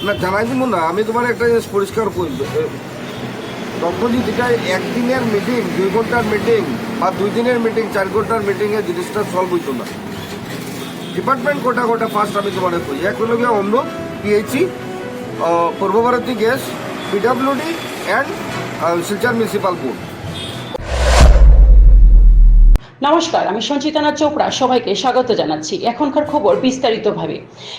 না জানাই দিব না, আমি তোমার একটা জিনিস পরিষ্কার করব। তখন যেটা একদিনের মিটিং, 2 ঘন্টার মিটিং বা 2 দিনের মিটিং, 4 ঘন্টার মিটিংয়ে জিনিসটা সলভ হইতো না। ডিপার্টমেন্ট কোটা কোটা ফার্স্ট আমি তোমার কই, এক হলো গিয়ে Amrut, PHE, Purbabharati gas, PWD and Silchar municipal board. নমস্কার, আমি সঞ্চিতা চোপড়া সবাইকে স্বাগত জানাচ্ছি। এখনকার খবর বিস্তারিতভাবে।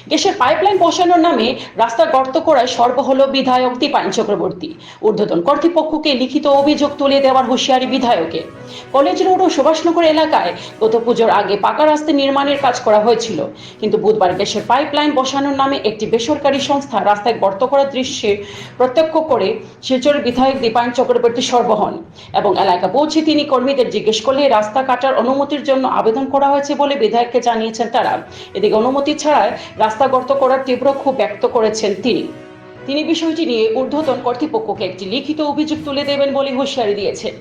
গ্যাসের পাইপলাইন বসানোর নামে রাস্তা গর্ত করায় সর্বহল বিধায়ক দীপায়ন চক্রবর্তী। ঊর্ধ্বতন কর্তৃপক্ষকে লিখিত অভিযোগ তুলে দেওয়ার হুঁশিয়ারি বিধায়কের। কলেজ রোড ও সুভাষনগর এলাকায় গত পুজোর আগে পাকা রাস্তা নির্মাণের কাজ করা হয়েছিল, কিন্তু বুধবার গ্যাসের পাইপলাইন বসানোর নামে একটি বেসরকারি সংস্থা রাস্তায় গর্ত করার দৃশ্যে প্রত্যক্ষ করে শিলচরের বিধায়ক দীপায়ন চক্রবর্তী সরবহন এবং এলাকা পৌঁছে তিনি কর্মীদের জিজ্ঞেস করলে রাস্তা কাটার অনুমতির জন্য আবেদন করা হয়েছে বলে বিধায়ককে জানিয়েছেন তারা। এদিকে অনুমতি ছাড়াই রাস্তা গর্ত করার তীব্র ক্ষোভ ব্যক্ত করেছেন তিনি বিষয়টি নিয়ে ঊর্ধ্বতন কর্তৃপক্ষকে একটি লিখিত অভিযোগ তুলে দেবেন বলে হুঁশিয়ারি দিয়েছেন।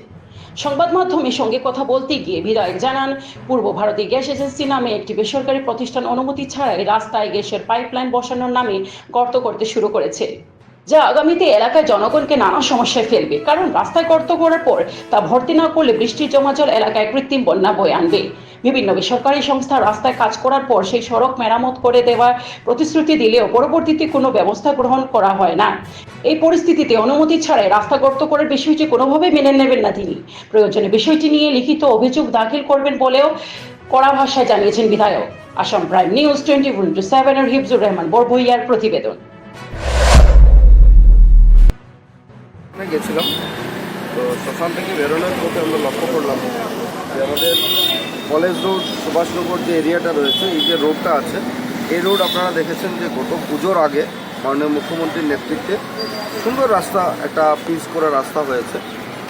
সংবাদ মাধ্যমের সঙ্গে কথা বলতে গিয়ে বিধায়ক জানান, পূর্ব ভারতী গ্যাস এজেন্সি নামে একটি বেসরকারি প্রতিষ্ঠান অনুমতি ছাড়াই রাস্তায় গ্যাসের পাইপলাইন বসানোর নামে গর্ত করতে শুরু করেছে, যা আগামীতে এলাকায় জনগণকে নানা সমস্যায় ফেলবে। কারণ রাস্তায় গর্ত করার পর তা ভর্তি না করলে বৃষ্টির জমাজল এলাকায় কৃত্রিম বন্যা বয়ে আনবে। বিভিন্ন বেসরকারি সংস্থা রাস্তায় কাজ করার পর সেই সড়ক মেরামত করে দেওয়ার প্রতিশ্রুতি দিলেও পরবর্তীতে কোনো ব্যবস্থা গ্রহণ করা হয় না। এই পরিস্থিতিতে অনুমতি ছাড়াই রাস্তা গর্ত করার বিষয়টি কোনোভাবেই মেনে নেবেন না তিনি। প্রয়োজনে বিষয়টি নিয়ে লিখিত অভিযোগ দাখিল করবেন বলেও কড়া ভাষায় জানিয়েছেন বিধায়ক। আসাম প্রাইম নিউজ 24/7 এর হিফজুর রহমান বড়ভূইয়ার প্রতিবেদন। গেছিলাম, তো শ্মশান থেকে বেরোনোর পথে আমরা লক্ষ্য করলাম যে আমাদের কলেজ রোড, সুভাষনগর যে এরিয়াটা রয়েছে, এই যে রোডটা আছে, এই রোড আপনারা দেখেছেন যে গত পুজোর আগে মাননীয় মুখ্যমন্ত্রীর নেতৃত্বে সুন্দর রাস্তা, একটা পিচ করা রাস্তা হয়েছে।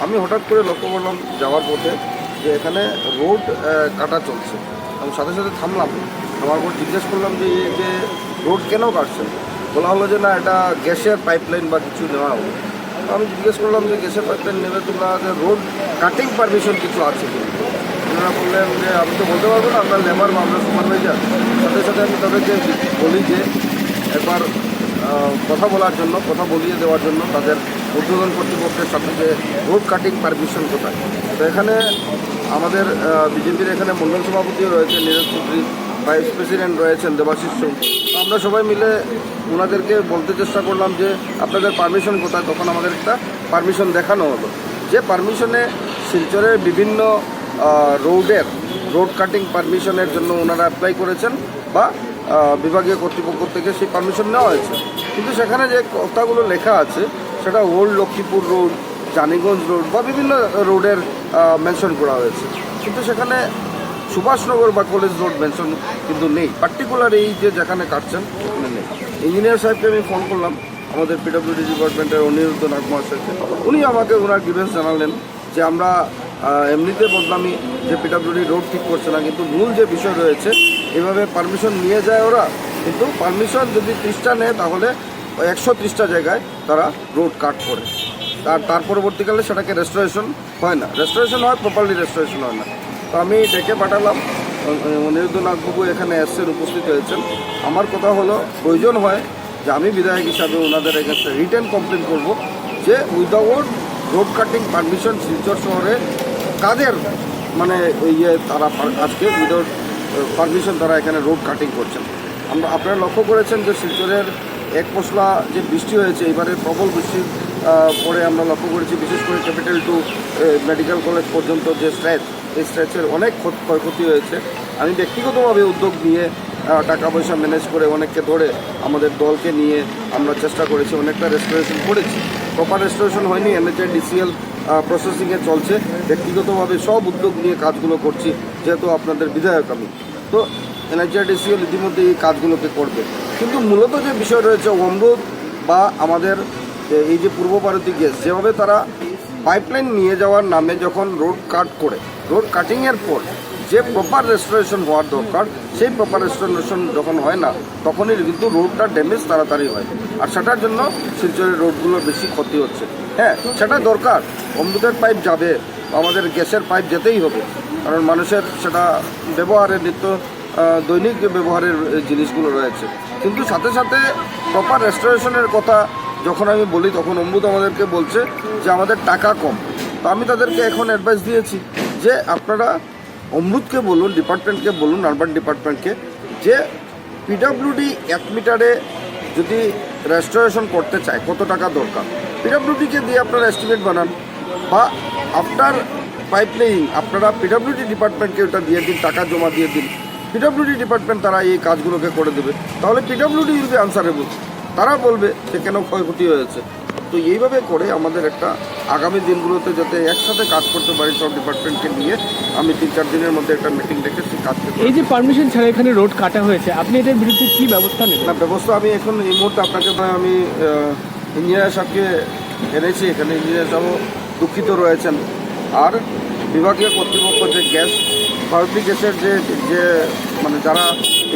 আমি হঠাৎ করে লক্ষ্য করলাম যাওয়ার পথে যে এখানে রোড কাটা চলছে। আমি সাথে সাথে থামলাম, আমার পর জিজ্ঞেস করলাম যে এই যে রোড কেন কাটছেন? বলা হলো যে না, এটা গ্যাসের পাইপলাইন বা কিছু নেওয়া হবে। আমি জিজ্ঞেস করলাম যে গ্যাসের পাইপলাইন নেবে তোমরা, রোড কাটিং পারমিশন কিছু আছে কিনা? ওনারা বললেন যে আমি তো বলতে পারবো না, আপনার লেবার বা আপনার সুপারভাইজার। সাথে সাথে আমি তাদেরকে বলি যে একবার কথা বলিয়ে দেওয়ার জন্য তাদের ঊর্ধ্বতন কর্তৃপক্ষের সাথে যে রোড কাটিং পারমিশন কোথায়। তো এখানে আমাদের বিজেপির এখানে মণ্ডল সভাপতিও রয়েছে, নীরজ চৌধুরী, ভাইস প্রেসিডেন্ট রয়েছেন দেবাশিস সিং। আমরা সবাই মিলে ওনাদেরকে বলতে চেষ্টা করলাম যে আপনাদের পারমিশন কোথায়। তখন আমাদের একটা পারমিশন দেখানো হলো, যে পারমিশনে শিলচরের বিভিন্ন রোড কাটিং পারমিশনের জন্য ওনারা অ্যাপ্লাই করেছেন বা বিভাগীয় কর্তৃপক্ষ থেকে সেই পারমিশন নেওয়া হয়েছে। কিন্তু সেখানে যে কথাগুলো লেখা আছে সেটা old Lakshmipur road, Janiganj road বা বিভিন্ন রোডের মেনশন করা হয়েছে, কিন্তু সেখানে সুভাষনগর বা কলেজ রোড মেনশন কিন্তু নেই। পার্টিকুলার এই যে যেখানে কাটছেন ওখানে নেই। ইঞ্জিনিয়ার সাহেবকে আমি ফোন করলাম, আমাদের পিডব্লিউডি ডিপার্টমেন্টের অনিরুদ্ধ নাগ মহাশয়কে। উনি আমাকে ওনার গ্রিভেন্স জানালেন যে আমরা এমনিতে বদনামি যে পিডব্লিউডি রোড ঠিক করছে না, কিন্তু মূল যে বিষয় রয়েছে এভাবে পারমিশন নিয়ে যায় ওরা, কিন্তু পারমিশন যদি 30টা নেয় তাহলে 130টা জায়গায় তারা রোড কাট করে। তার পরবর্তীকালে সেটাকে রেস্টোরেশন হয় না, রেস্টোরেশন হয় প্রপারলি, রেস্টোরেশন হয় না। তো আমি ডেকে পাঠালাম, অনিরুদ্ধ নাগবাবু এখানে এসছেন, উপস্থিত হয়েছেন। আমার কথা হলো প্রয়োজন হয় যে আমি বিধায়ক হিসাবে ওনাদের এগেন্স্টে রিটেন কমপ্লেন করব যে without road cutting permission Silchar শহরে কাদের মানে তারা আজকে উইদাউট পারমিশন তারা এখানে রোড কাটিং করছেন। আপনারা লক্ষ্য করেছেন যে শিলচরের এক পশলা যে বৃষ্টি হয়েছে, এবারে প্রবল বৃষ্টির পরে আমরা লক্ষ্য করেছি, বিশেষ করে ক্যাপিটাল টু মেডিকেল কলেজ পর্যন্ত যে এই স্ট্রেচের অনেক ক্ষয়ক্ষতি হয়েছে। আমি ব্যক্তিগতভাবে উদ্যোগ নিয়ে টাকা পয়সা ম্যানেজ করে অনেককে ধরে আমাদের দলকে নিয়ে আমরা চেষ্টা করেছি, অনেকটা রেস্টোরেশন করেছি। প্রপার রেস্টোরেশন হয়নি, NHIDCL প্রসেসিংয়ে চলছে। ব্যক্তিগতভাবে সব উদ্যোগ নিয়ে কাজগুলো করছি, যেহেতু আপনাদের বিধায়ক আমি। তো NHIDCL ইতিমধ্যে এই কাজগুলোকে করবে, কিন্তু মূলত যে বিষয় রয়েছে অমৃত বা আমাদের এই যে পূর্ব ভারতী গ্যাস, যেভাবে তারা পাইপলাইন নিয়ে যাওয়ার নামে যখন রোড কাট করে, রোড কাটিংয়ের পর যে প্রপার রেস্টোরেশন হওয়ার দরকার, সেই প্রপার রেস্টোরেশন যখন হয় না, তখনই কিন্তু রোডটা ড্যামেজ তাড়াতাড়ি হয়, আর সেটার জন্য শিলচরের রোডগুলোর বেশি ক্ষতি হচ্ছে। হ্যাঁ, সেটা দরকার, অমৃতের পাইপ যাবে, আমাদের গ্যাসের পাইপ যেতেই হবে, কারণ মানুষের সেটা ব্যবহারের নিত্য দৈনিক ব্যবহারের জিনিসগুলো রয়েছে। কিন্তু সাথে সাথে প্রপার রেস্টোরেশনের কথা যখন আমি বলি তখন অম্বুদ আমাদেরকে বলছে যে আমাদের টাকা কম। তো আমি তাদেরকে এখন অ্যাডভাইস দিয়েছি যে আপনারা অমৃতকে বলুন, ডিপার্টমেন্টকে বলুন, আরবান ডিপার্টমেন্টকে, যে পিডাব্লিউডি 1 মিটারে যদি রেস্টোরেশন করতে চায় কত টাকা দরকার, পিডাব্লিউডিকে দিয়ে আপনারা এস্টিমেট বানান, বা আফটার পাইপলাইন আপনারা পিডাব্লিউডি ডিপার্টমেন্টকে ওটা দিয়ে দিন, টাকা জমা দিয়ে দিন, পিডাব্লিউডি ডিপার্টমেন্ট তারা এই কাজগুলোকে করে দেবে। তাহলে পিডাব্লিউডি উইল বি আনসারেবল, তারা বলবে যে কেন ক্ষয়ক্ষতি হয়েছে। তো এইভাবে করে আমাদের একটা আগামী দিনগুলোতে যাতে একসাথে কাজ করতে পারি সব ডিপার্টমেন্টকে নিয়ে, আমি 3-4 দিনের মধ্যে একটা মিটিং ডেকে সেই কাজকে এই যে পারমিশন ছাড়া এখানে রোড কাটা হয়েছে, আপনি এটার বিরুদ্ধে কি ব্যবস্থা নেবেন? না, ব্যবস্থা আমি এখন এই মুহূর্তে আপনাকে আমি ইঞ্জিনিয়ার সাহেবকে এনেছি এখানে। ইঞ্জিনিয়ার সাহেবও দুঃখিত রয়েছেন। আর বিভাগীয় কর্তৃপক্ষ যে গ্যাস পাবলিক গ্যাসের যে মানে যারা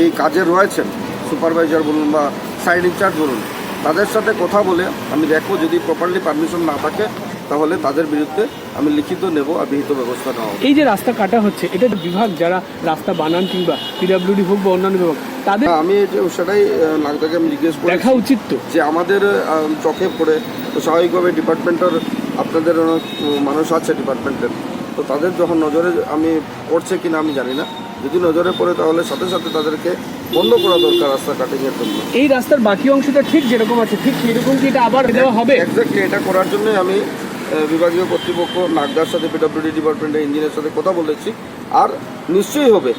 এই কাজে রয়েছেন, সুপারভাইজার বলুন বা সাইড ইনচার্জ বলুন, তাদের সাথে কথা বলে আমি দেখবো যদি প্রপারলি পারমিশন না থাকে তাহলে তাদের বিরুদ্ধে আমি লিখিত নেব আর বিহিত ব্যবস্থা নেওয়া হবে। এই যে রাস্তা কাটা হচ্ছে, এটা বিভাগ যারা রাস্তা বানান কিংবা পিডাব্লিউডি হোক বা অন্যান্য বিভাগ, তাদের আমি সেটাই নাগদাকে আমি জিজ্ঞেস করি দেখা উচিত তো যে আমাদের চোখে পড়ে, তো স্বাভাবিকভাবে ডিপার্টমেন্টের আপনাদের অনেক মানুষ আছে ডিপার্টমেন্টের, তো তাদের যখন নজরে আমি পড়ছে কিনা আমি জানি না, যদি নজরে পড়ে তাহলে সাথে সাথে তাদেরকে বন্ধ করা দরকার রাস্তা কাটিংয়ের জন্য। এই রাস্তার বাকি অংশটা ঠিক যেরকম আছে ঠিক সেরকম কি এটা আবার দেওয়া হবে? এক্স্যাক্টলি এটা করার জন্য আমি বিভাগীয় কর্তৃপক্ষ নাগদার সাথে পিডাব্লিউডি ডিপার্টমেন্টের ইঞ্জিনিয়ারের সাথে কথা বলেছি, আর নিশ্চয়ই হবে।